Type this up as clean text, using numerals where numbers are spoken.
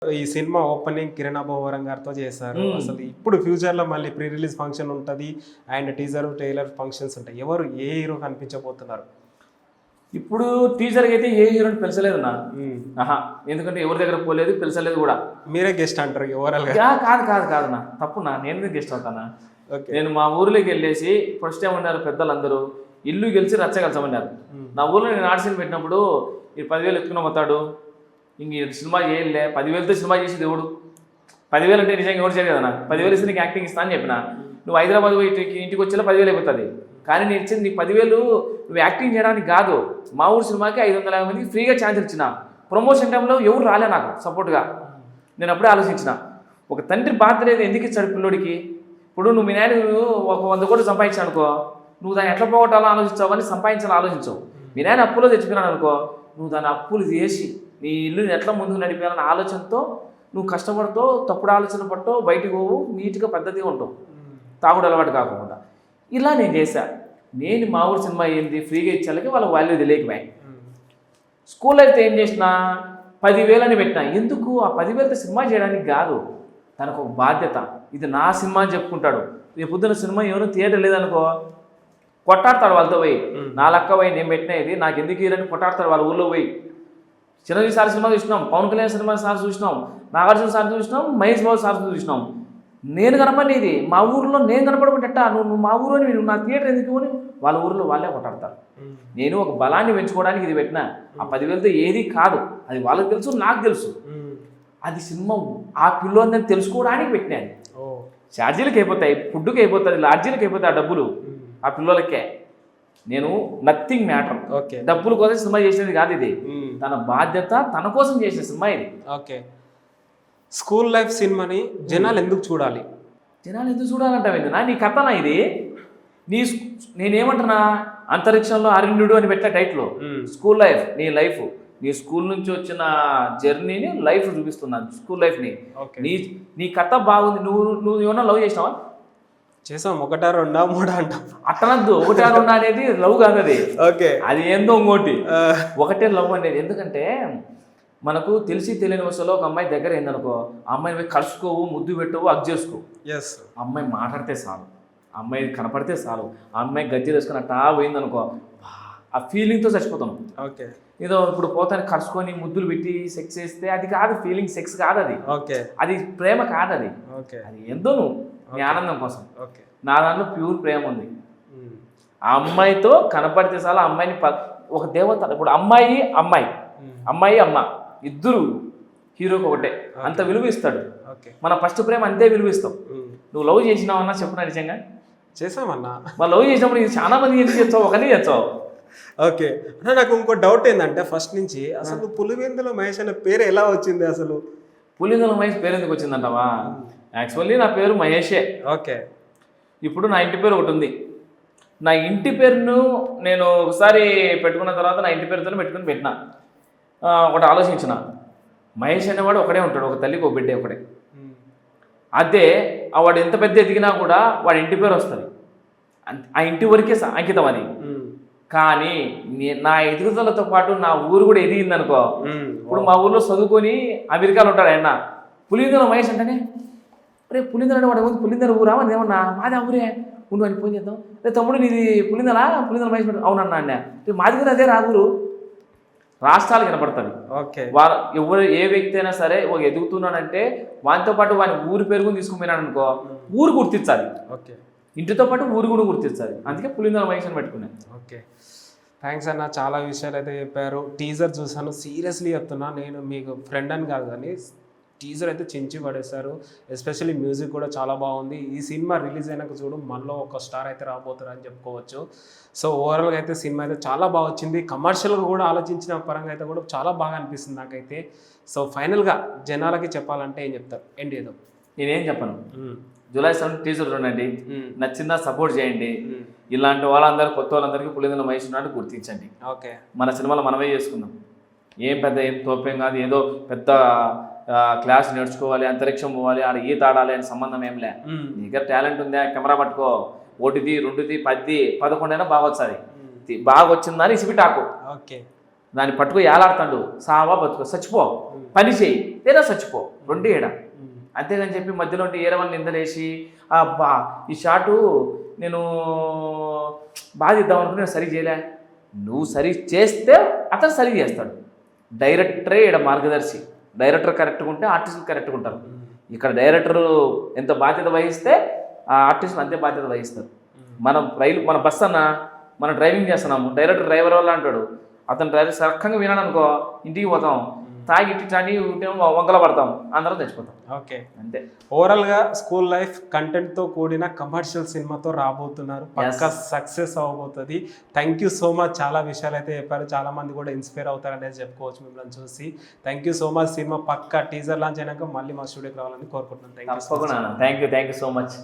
ఈ cinema opening Kiran Abbavaram గారితో చేశారు. అసలు ఇప్పుడు ఫ్యూచర్ లో మళ్ళీ ప్రీ రిలీజ్ ఫంక్షన్ ఉంటది అండ్ టీజర్ ట్రైలర్ ఫంక్షన్స్ ఉంటాయి. ఎవరు ఏ హీరో కనిపించబోతున్నారు? ఇప్పుడు టీజర్కి అయితే ఏ హీరోని పిలిచలేదు నా ఎందుకంటే ఎవరి దగ్గర పోలేదు, పిలిచలేదు కూడా. మీరే గెస్ట్ అంటారు ఓవరాల్ గా? కాదు కాదు కాదు నా తప్పు నా, నేను గెస్ట్ అవుతానా. నేను మా ఊర్లోకి వెళ్ళేసి ఫస్ట్ ఏమన్నారు పెద్దలందరూ, ఇల్లు గెలిచి రచ్చగలచమన్నారు. నా ఊర్లో నేను ఆడిషన్ పెట్టినప్పుడు ఈ 10,000 ఎత్తుకుని పోతాడు, ఇంక సినిమా చేయలే, 10,000తో సినిమా చేసి దేవుడు. 10,000 అంటే నిజంగా ఎవరు చేయదు కదా. 10,000 ఇస్తే నీకు యాక్టింగ్ ఇస్తా అని చెప్పిన. నువ్వు హైదరాబాద్ పోయి ఇంటికి వచ్చేలా 10,000 అయిపోతుంది. కానీ నేను ఇచ్చింది నీకు 10,000 నువ్వు యాక్టింగ్ చేయడానికి కాదు. మా ఊరు సినిమాకి 550 మందికి ఫ్రీగా ఛాన్స్ ఇచ్చిన. ప్రమోషన్ టైంలో ఎవరు రాలే నాకు సపోర్ట్గా. నేను అప్పుడే ఆలోచించిన, ఒక తండ్రి బాధ్యత ఎందుకు ఇచ్చాడు పిల్లోడికి. ఇప్పుడు నువ్వు మీ నాయన ఒక 100 కోట్లు సంపాదించాను అనుకో, నువ్వు దాన్ని ఎట్లా పోగొట్టాలో ఆలోచించావు అని సంపాదించాలని ఆలోచించవు. మీ నాయన అప్పులో తెచ్చుకున్నాను అనుకో, నువ్వు దాని అప్పులు చేసి నీ ఇల్లుని ఎట్లా ముందుకు నడిపేయాలన్న ఆలోచనతో నువ్వు కష్టపడుతూ తప్పుడు ఆలోచన పట్టో బయటికి పోవు, నీట్గా పద్ధతిగా ఉంటావు, తాగుడు అలవాటు కాకుండా. ఇలా నేను చేశా. నేను మా ఊరు సినిమా ఏంది ఫ్రీగా ఇచ్చాలకి వాళ్ళకి వాల్యూ తెలియకపోయాయి. స్కూల్ అయితే ఏం చేసిన 10,000 అని పెట్టినా. ఎందుకు ఆ 10,000తో సినిమా చేయడానికి కాదు, తనకు ఒక బాధ్యత. ఇది నా సినిమా అని చెప్పుకుంటాడు. రేపు పొద్దున్న సినిమా ఏమైనా థియేటర్ లేదనుకో కొట్టాడతాడు వాళ్ళతో పోయి, నా లక్క పోయి నేను పెట్టినా ఇది నాకు ఎందుకు హీరోని కొట్టాడతాడు వాళ్ళ ఊళ్ళో పోయి. చిరంజీవి సార్ సినిమా చూసినాం, పవన్ కళ్యాణ్ సినిమా సార్ చూసినాం, నాగార్జున సార్ చూసినాం, మహేష్ బాబు సార్ చూసినాం. నేను కనపడేది మా ఊర్లో నేను కనపడమంటా, నువ్వు మా ఊరు అని నువ్వు నా థియేటర్ ఎందుకు అని వాళ్ళ ఊర్లో వాళ్ళే కొట్టాడతారు. నేను ఒక బలాన్ని పెంచుకోవడానికి ఇది పెట్టినా. ఆ 10,000తో ఏది కాదు, అది వాళ్ళకి తెలుసు, నాకు తెలుసు. అది సినిమా ఆ పిల్లోని తెలుసుకోవడానికి పెట్టినాను. ఛార్జీలకు అయిపోతాయి, ఫుడ్కి అయిపోతుంది, లాడ్జీలకు అయిపోతాయి ఆ డబ్బులు ఆ పిల్లలకే. నేను నథింగ్ మ్యాటర్. డబ్బుల కోసం సినిమా చేసేది కాదు ఇది. తన బాధ్యత తన కోసం చేసే సినిమా ఇది. ఓకే, స్కూల్ లైఫ్ సినిమాని జనాలు ఎందుకు చూడాలి? జనాలు ఎందుకు చూడాలంటావు నా నీ కథనా ఇది? నేనేమంటున్నా, అంతరిక్షంలో అరణ్యుడు అని పెట్టా టైటిల్. స్కూల్ లైఫ్ నీ లైఫ్, నీ స్కూల్ నుంచి వచ్చిన జర్నీని లైఫ్ చూపిస్తున్నాను, స్కూల్ లైఫ్ని. నీ కథ బాగుంది. నువ్వు ఏమన్నా లవ్ చేసినావా? చేసాం, 1, 2, 3 అంటాం. అట్టనద్దు, 1, 2 అనేది లవ్ కాదు అది. ఓకే, అది ఏందో ఇంకోటి. ఒకటే లవ్ అనేది. ఎందుకంటే మనకు తెలిసి తెలియని వయసులో ఒక అమ్మాయి దగ్గర ఏందనుకో, ఆ అమ్మాయిని పోయి కలుసుకోవు, ముద్దు పెట్టవు, అగ్ చేసుకో. అమ్మాయి మాట్లాడితే చాలు, అమ్మాయి కనపడితే చాలు, ఆ అమ్మాయి గజ్జి వేసుకుని అట్టా పోయిందనుకో, ఆ ఫీలింగ్తో చచ్చిపోతాం. ఓకే, ఏదో ఇప్పుడు పోతాను కలుసుకొని ముద్దులు పెట్టి సెక్స్ చేస్తే అది కాదు ఫీలింగ్, సెక్స్ కాదు అది. ఓకే, అది ప్రేమ కాదు అది. అది ఎంతో నువ్వు నీ ఆనందం కోసం. నా దాంట్లో ప్యూర్ ప్రేమ ఉంది. ఆ అమ్మాయితో కనపడితే చాలు, ఆ అమ్మాయిని ఒక దేవత. ఇప్పుడు అమ్మాయి అమ్మ ఇద్దరు హీరోకి ఒకటే, అంత విలువ ఇస్తాడు. మన ఫస్ట్ ప్రేమ అంతే విలువ ఇస్తాం. నువ్వు లవ్ చేసినావన్నా చెప్పున్నా నిజంగా? చేసామన్నా. మరి లవ్ చేసినప్పుడు ఇది చాలా మంది ఎందుకు చేస్తావు, ఒకనే చేస్తావు. ఓకే, అంటే నాకు ఇంకో డౌట్ ఏంటంటే ఫస్ట్ నుంచి అసలు పులివెందుల మహేష్ అనే పేరు ఎలా వచ్చింది అసలు? పులివెందుల మహేష్ పేరు ఎందుకు వచ్చిందంటావా? యాక్చువల్లీ నా పేరు మహేషే. ఓకే, ఇప్పుడు నా ఇంటి పేరు ఒకటి ఉంది. నా ఇంటి పేరును నేను ఒకసారి పెట్టుకున్న తర్వాత నా ఇంటి పేరుతో పెట్టినా. ఒకటి ఆలోచించిన, మహేష్ అనేవాడు ఒకడే ఉంటాడు, ఒక తల్లికి ఒక బిడ్డే ఒకడే. అదే వాడు ఎంత పెద్ద ఎదిగినా కూడా వాడి ఇంటి పేరు వస్తుంది, ఆ ఇంటి వరకే అంకితం అది. కానీ నా ఎదుగుదలతో పాటు నా ఊరు కూడా ఎదిగిందనుకో. ఇప్పుడు మా ఊర్లో చదువుకొని అమెరికాలో ఉంటాడు ఆయన. పులివెందుల మహేష్ అంటేనే రే పులిందర అంటే వాడు పులిందర ఊరా అని ఏమన్నా మాది ఆ ఊరే ఉండు అని ఫోన్ చేద్దాం. రే తమ్ముడు నీది పులిందల మహేష్ అవునన్నా అన్న మాది కూడా అదే రా ఊరు. రాష్ట్రాలు కనపడుతుంది. వారు ఎవరు ఏ వ్యక్తి అయినా సరే ఒక ఎదుగుతున్నాడంటే వానితో పాటు వాని ఊరి పేరు తీసుకుపోయినాడు అనుకో, ఊరు గుర్తించాలి. ఇంటితో పాటు ఊరు కూడా గుర్తించాలి. అందుకే పులిందల మహేష్ అని పెట్టుకున్నాను. ఓకే, థ్యాంక్స్ అన్న, చాలా విషయాలు అయితే చెప్పారు. టీజర్ చూసాను, సీరియస్లీ చెప్తున్నా, నేను మీకు ఫ్రెండ్ అని కాదు కానీ టీజర్ అయితే చించి పడేశారు. ఎస్పెషల్లీ మ్యూజిక్ కూడా చాలా బాగుంది. ఈ సినిమా రిలీజ్ అయినాక చూడు మనలో ఒక స్టార్ అయితే రాబోతారు అని చెప్పుకోవచ్చు. సో ఓవరాల్గా అయితే సినిమా అయితే చాలా బాగా వచ్చింది. కమర్షియల్గా కూడా ఆలోచించిన పరంగా అయితే కూడా చాలా బాగా అనిపిస్తుంది నాకైతే. సో ఫైనల్గా జనాలకి చెప్పాలంటే ఏం చెప్తారు? ఏంటి ఏదో నేనేం చెప్పను. జూలై 7 టీజర్ చూడండి, నచ్చిందా సపోర్ట్ చేయండి. ఇలాంటి వాళ్ళందరూ కొత్త వాళ్ళందరికీ పులివెందుల మహేష్ ఉన్నట్టు గుర్తించండి. ఓకే, మన సినిమాలో మనమే చేసుకుందాం. ఏం తోపేం కాదు, ఏదో పెద్ద క్లాస్ నేర్చుకోవాలి, అంతరిక్షం పోవాలి, ఆడ ఈత ఆడాలి అని సంబంధం ఏం లే. నీ దగ్గర టాలెంట్ ఉందా, కెమెరా పట్టుకో, 1, 2, 10, 11 అయినా బాగా వచ్చాది. బాగా వచ్చిందని ఇసిపిటాకు. ఓకే, దాన్ని పట్టుకో ఏలాడుతాడు, సావా బతుకో, చచ్చిపో, పని చేయి లేదా చచ్చిపో, రెండే ఏడ. అంతేగాని చెప్పి మధ్యలో ఉంటే ఏరే వాళ్ళని నిందలేసి అబ్బా ఈ షాటు నేను బాగా ఇద్దాం అనుకుని నేను సరి చేయలే, నువ్వు సరి చేస్తే అతను సరి చేస్తాడు. డైరెక్టరే ఇక్కడ మార్గదర్శి. డైరెక్టర్ కరెక్ట్గా ఉంటే ఆర్టిస్టులు కరెక్ట్గా ఉంటారు. ఇక్కడ డైరెక్టర్ ఎంత బాధ్యత వహిస్తే ఆ ఆర్టిస్టులు అంతే బాధ్యత వహిస్తారు. మన బస్ అన్న మనం డ్రైవింగ్ చేస్తున్నాము, డైరెక్టర్ డ్రైవర్ వల్ల అంటాడు, అతను డ్రైవర్ సరక్కంగా వినాడు అనుకో, ఇంటికి పోతాం, తాగి ఇట్టి వంకల పడతాం, అందరం చచ్చిపోతాం. ఓకే, అంతే. ఓవరాల్గా స్కూల్ లైఫ్ కంటెంట్తో కూడిన కమర్షియల్ సినిమాతో రాబోతున్నారు, పక్కా సక్సెస్ అవ్వబోతుంది. Thank you so much. చాలా విషయాలు అయితే చెప్పారు, చాలా మంది కూడా ఇన్స్పైర్ అవుతారనేది చెప్పుకోవచ్చు మిమ్మల్ని చూసి. Thank you so much. Cinema పక్కా టీజర్ లాంచ్ అయినాక మళ్ళీ మా స్టూడియోకి రావాలని కోరుకుంటున్నాను. Thank you so much.